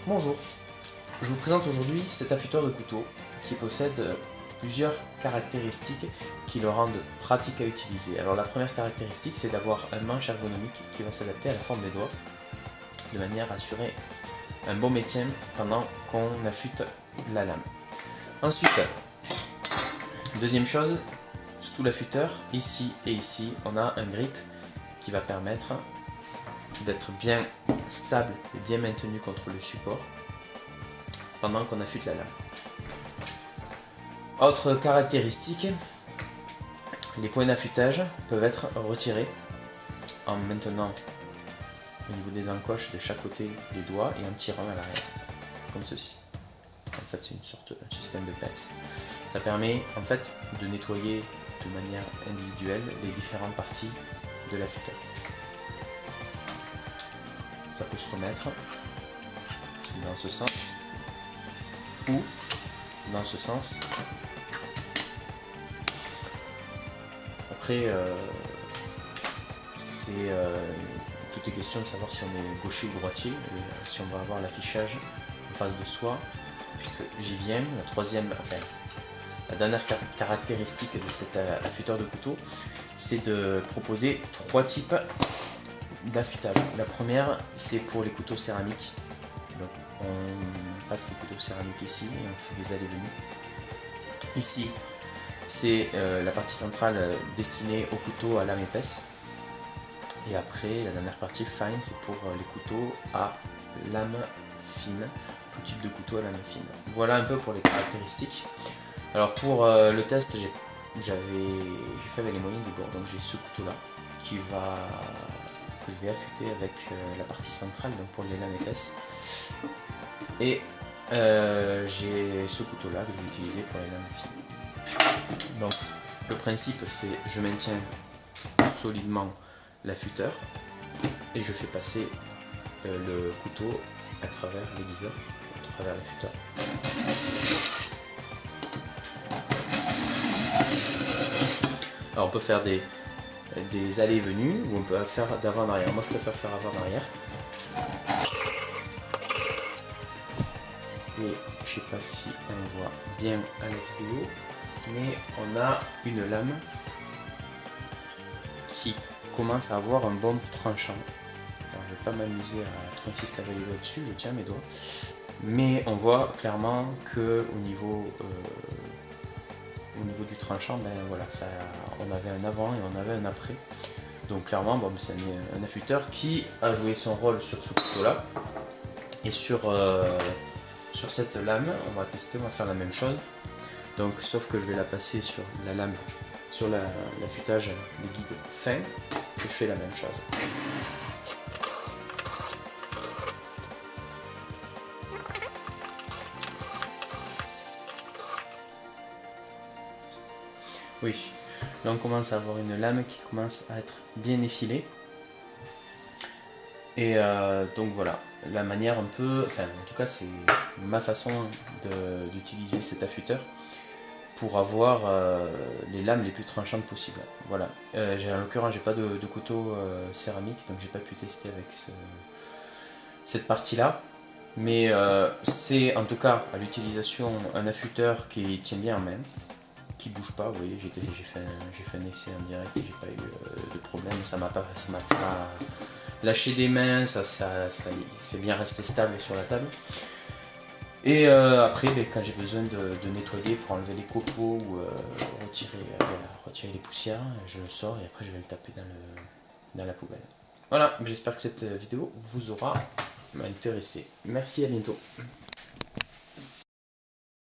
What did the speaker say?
Bonjour, je vous présente aujourd'hui cet affûteur de couteau qui possède plusieurs caractéristiques qui le rendent pratique à utiliser. Alors la première caractéristique, c'est d'avoir un manche ergonomique qui va s'adapter à la forme des doigts de manière à assurer un bon maintien pendant qu'on affûte la lame. Ensuite, deuxième chose, sous l'affûteur, ici et ici, on a un grip qui va permettre d'être bien stable et bien maintenu contre le support pendant qu'on affûte la lame. Autre caractéristique, les points d'affûtage peuvent être retirés en maintenant au niveau des encoches de chaque côté des doigts et en tirant à l'arrière, comme ceci. En fait, c'est une sorte de système de pince. Ça permet en fait de nettoyer de manière individuelle les différentes parties de l'affûteur. Ça peut se remettre dans ce sens ou dans ce sens. Après, tout est question de savoir si on est gaucher ou droitier, et si on va avoir l'affichage en face de soi, puisque j'y viens. La dernière caractéristique de cet affûteur de couteau, c'est de proposer trois types d'affûtage. La première, c'est pour les couteaux céramiques. Donc on passe le couteau céramique ici et on fait des allées-venues. Ici, c'est la partie centrale destinée aux couteaux à lame épaisse. Et après, la dernière partie fine, c'est pour les couteaux à lame fine, tout type de couteau à lame fine. Voilà un peu pour les caractéristiques. Alors pour le test, j'ai fait avec les moyens du bord. Donc j'ai ce couteau là que je vais affûter avec la partie centrale, donc pour les lames épaisses. Et j'ai ce couteau là que je vais utiliser pour les lames fines. Donc le principe, c'est je maintiens solidement l'affûteur et je fais passer le couteau à travers l'aiguiseur, à travers l'affûteur. Alors on peut faire des allées et venues ou on peut faire d'avant en arrière. Moi je préfère faire avant en arrière. Et je sais pas si on voit bien à la vidéo, mais on a une lame qui commence à avoir un bon tranchant. Alors, je vais pas m'amuser à trop insister avec les doigts dessus, je tiens mes doigts. Mais on voit clairement que au niveau du tranchant, ben voilà, on avait un avant et on avait un après. Donc clairement, bon, c'est un affûteur qui a joué son rôle sur ce couteau-là. Et sur cette lame, on va tester, on va faire la même chose. Donc sauf que je vais la passer sur la lame, sur l'affûtage de guide fin, et je fais la même chose. Oui, là on commence à avoir une lame qui commence à être bien effilée. Et donc voilà, la manière un peu, enfin en tout cas c'est ma façon d'utiliser cet affûteur pour avoir les lames les plus tranchantes possibles. Voilà, en l'occurrence j'ai pas de couteau céramique, donc j'ai pas pu tester avec cette partie là. Mais c'est en tout cas à l'utilisation un affûteur qui tient bien en main, qui bouge pas. Vous voyez, j'ai fait un essai en direct et j'ai pas eu de problème, ça m'a pas lâché des mains, c'est bien resté stable sur la table. Et après, quand j'ai besoin de nettoyer pour enlever les copeaux ou retirer les poussières, je le sors et après je vais le taper dans la poubelle. Voilà, j'espère que cette vidéo vous aura intéressé. Merci, à bientôt.